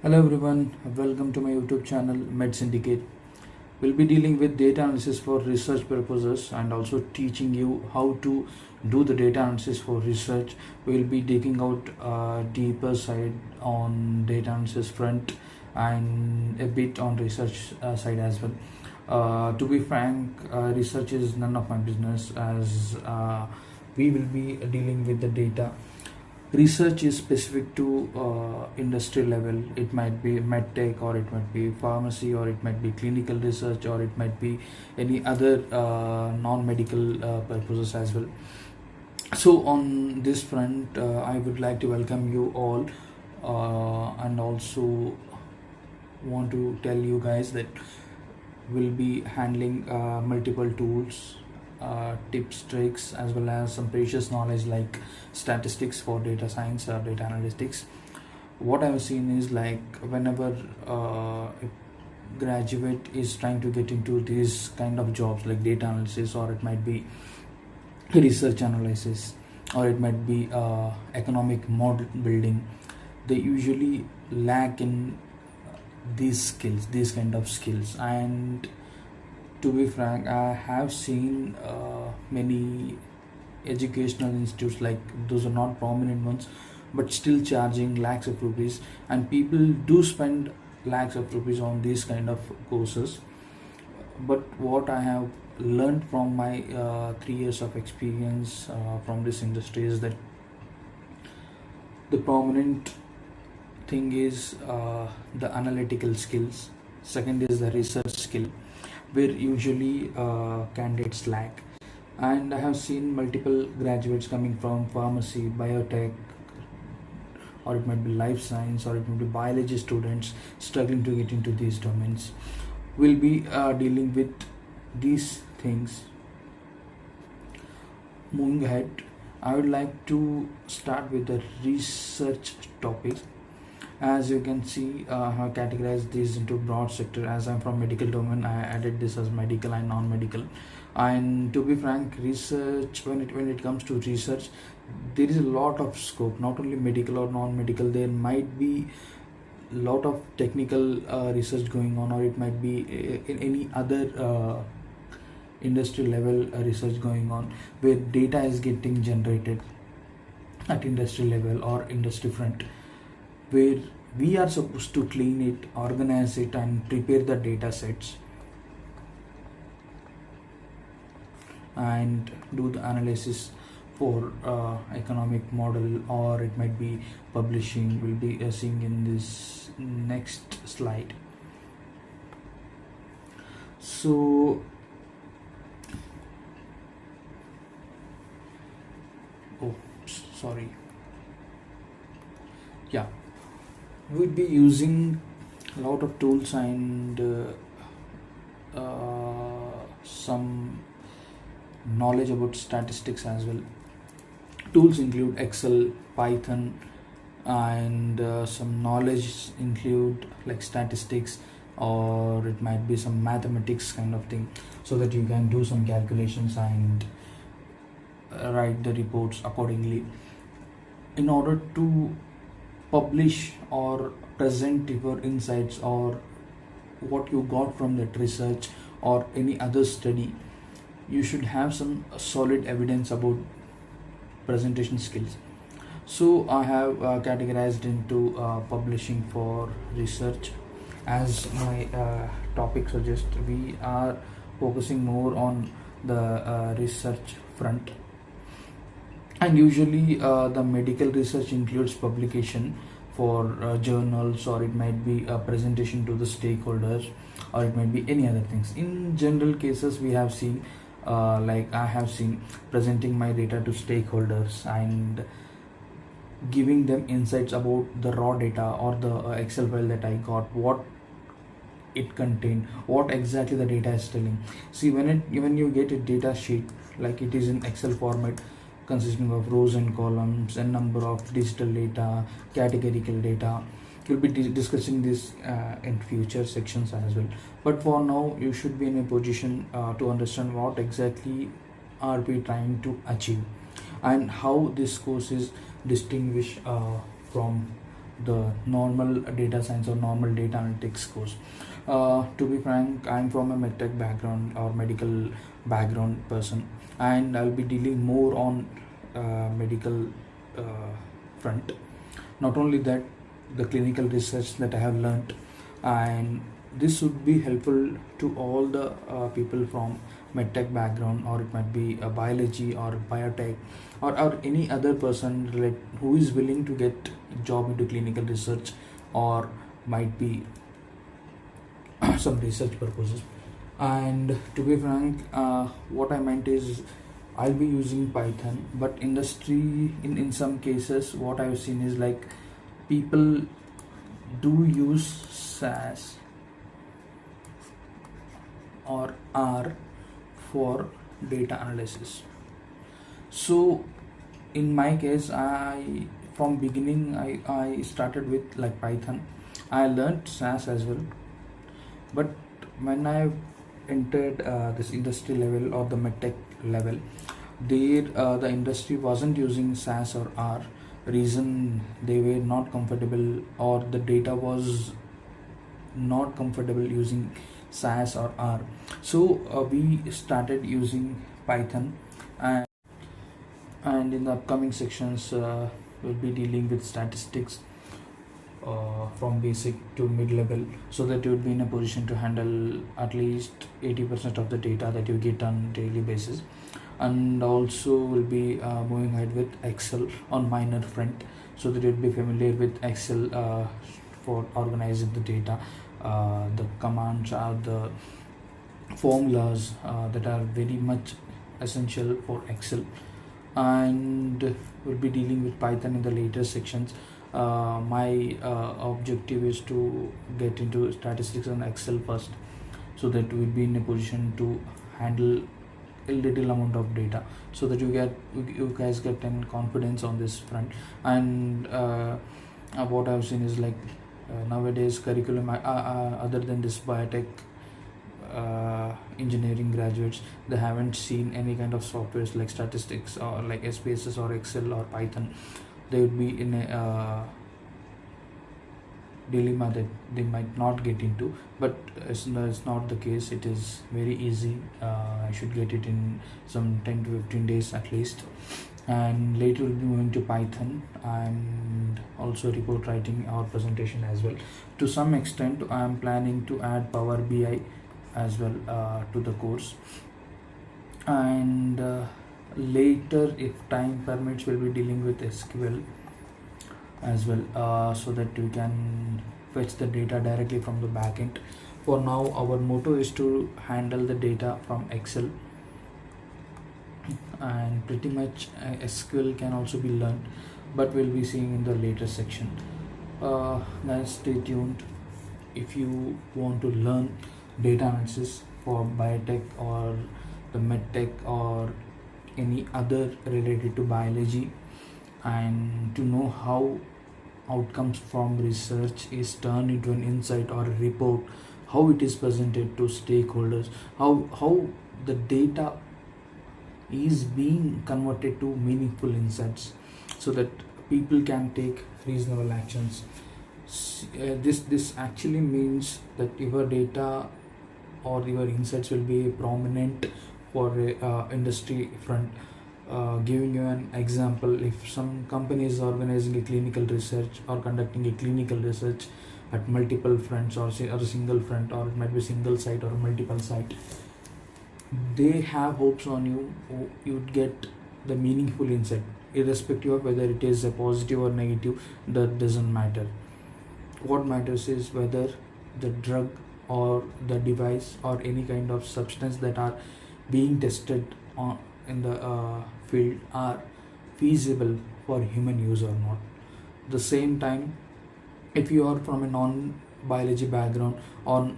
Hello everyone, welcome to my YouTube channel Med Syndicate. We'll be dealing with data analysis for research purposes and also teaching you how to do the data analysis for research. We'll be digging out a deeper side on data analysis front and a bit on research side as well. To be frank, research is none of my business as we will be dealing with the data. Research is specific to industry level. It might be medtech, or it might be pharmacy, or it might be clinical research, or it might be any other non-medical purposes as well. So on this front, I would like to welcome you all, and also want to tell you guys that we'll be handling multiple tools, tips, tricks, as well as some precious knowledge like statistics for data science or data analytics. What I've seen is like whenever a graduate is trying to get into these kind of jobs like data analysis, or it might be research analysis, or it might be economic model building, they usually lack in these kind of skills. And to be frank, I have seen many educational institutes, like those are not prominent ones, but still charging lakhs of rupees, and people do spend lakhs of rupees on these kind of courses. But what I have learned from my 3 years of experience from this industry is that the prominent thing is the analytical skills. Second is the research skill, where usually candidates lack. And I have seen multiple graduates coming from pharmacy, biotech, or it might be life science, or it might be biology students struggling to get into these domains. We'll be dealing with these things. Moving ahead, I would like to start with the research topic. As you can see, I have categorized these into broad sector. As I'm from medical domain, I added this as medical and non-medical. And to be frank, research, when it comes to research, there is a lot of scope. Not only medical or non-medical, there might be a lot of technical research going on, or it might be in any other industry level research going on, where data is getting generated at industry level or industry front, where we are supposed to clean it, organize it, and prepare the data sets and do the analysis for economic model, or it might be publishing. We'll be seeing in this next slide. So sorry, yeah, we'd be using a lot of tools and some knowledge about statistics as well. Tools include Excel, Python, and some knowledge include like statistics, or it might be some mathematics kind of thing, so that you can do some calculations and write the reports accordingly. In order to publish or present your insights or what you got from that research or any other study, you should have some solid evidence about presentation skills. So I have categorized into publishing for research. As my topic suggests, we are focusing more on the research front. And usually the medical research includes publication for journals, or it might be a presentation to the stakeholders, or it might be any other things. In general cases, we have seen like I have seen presenting my data to stakeholders and giving them insights about the raw data or the Excel file that I got, what it contained, what exactly the data is telling. See, when you get a data sheet, like it is in Excel format, consisting of rows and columns and number of digital data, categorical data. We'll be discussing this in future sections as well. But for now, you should be in a position to understand what exactly are we trying to achieve, and how this course is distinguished from the normal data science or normal data analytics course. To be frank, I'm from a medtech background or medical background person, and I'll be dealing more on medical front. Not only that, the clinical research that I have learned, and this would be helpful to all the people from medtech background, or it might be a biology or biotech, or any other person who is willing to get a job into clinical research, or might be some research purposes. And to be frank, what I meant is I'll be using Python, but industry in some cases what I've seen is like people do use SAS or R for data analysis. So in my case, I from beginning I started with like Python. I learned SAS as well, but when I entered this industry level or the medtech level, there the industry wasn't using SAS or R. Reason, they were not comfortable, or the data was not comfortable using SAS or R. So we started using Python, and in the upcoming sections we'll be dealing with statistics from basic to mid-level, so that you would be in a position to handle at least 80% of the data that you get on daily basis. And also will be moving ahead with Excel on minor front, so that you'd be familiar with Excel for organizing the data. The commands are the formulas that are very much essential for Excel, and we'll be dealing with Python in the later sections. My objective is to get into statistics on Excel first, so that we'll be in a position to handle a little amount of data, so that you guys get an confidence on this front. And what I've seen is like nowadays curriculum, other than this biotech engineering graduates, they haven't seen any kind of softwares like statistics or like SPSS or Excel or Python. They would be in a dilemma that they might not get into, but it's not the case. It is very easy. I should get it in some 10 to 15 days at least. And later we'll be moving to Python, and also report writing or presentation as well. To some extent I am planning to add Power BI as well to the course. And later, if time permits, we'll be dealing with SQL as well, so that we can fetch the data directly from the backend. For now, our motto is to handle the data from Excel, and pretty much SQL can also be learned, but we'll be seeing in the later section. Guys, stay tuned. If you want to learn data analysis for biotech or the medtech or any other related to biology, and to know how outcomes from research is turned into an insight or a report, how it is presented to stakeholders, how the data is being converted to meaningful insights, so that people can take reasonable actions. This actually means that your data or your insights will be prominent for industry front. Giving you an example, if some company is organizing a clinical research or conducting a clinical research at multiple fronts, or a single front, or it might be single site or multiple site, they have hopes on you. You'd get the meaningful insight, irrespective of whether it is a positive or negative. That doesn't matter. What matters is whether the drug or the device or any kind of substance that are being tested on in the field are feasible for human use or not. The same time, if you are from a non-biology background or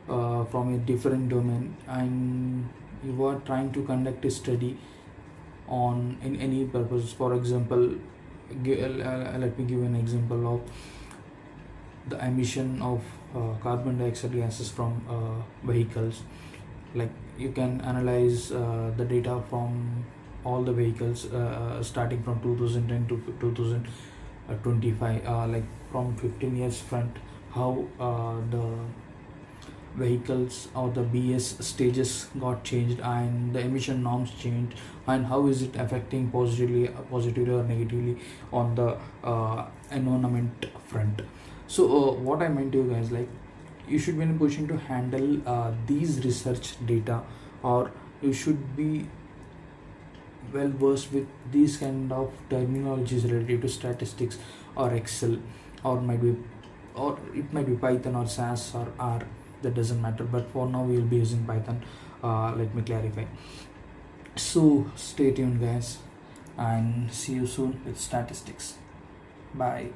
from a different domain, and you are trying to conduct a study on in any purpose, for example, let me give an example of the emission of carbon dioxide gases from vehicles. Like, you can analyze the data from all the vehicles starting from 2010 to 25 like from 15 years front, how the vehicles or the BS stages got changed and the emission norms changed, and how is it affecting positively or negatively on the environment front. So what I meant to you guys, like, you should be in a position to handle these research data, or you should be well versed with these kind of terminologies related to statistics or Excel, or it might be Python or SAS or R. That doesn't matter, but for now we will be using Python. Let me clarify. So stay tuned guys, and see you soon with statistics. Bye.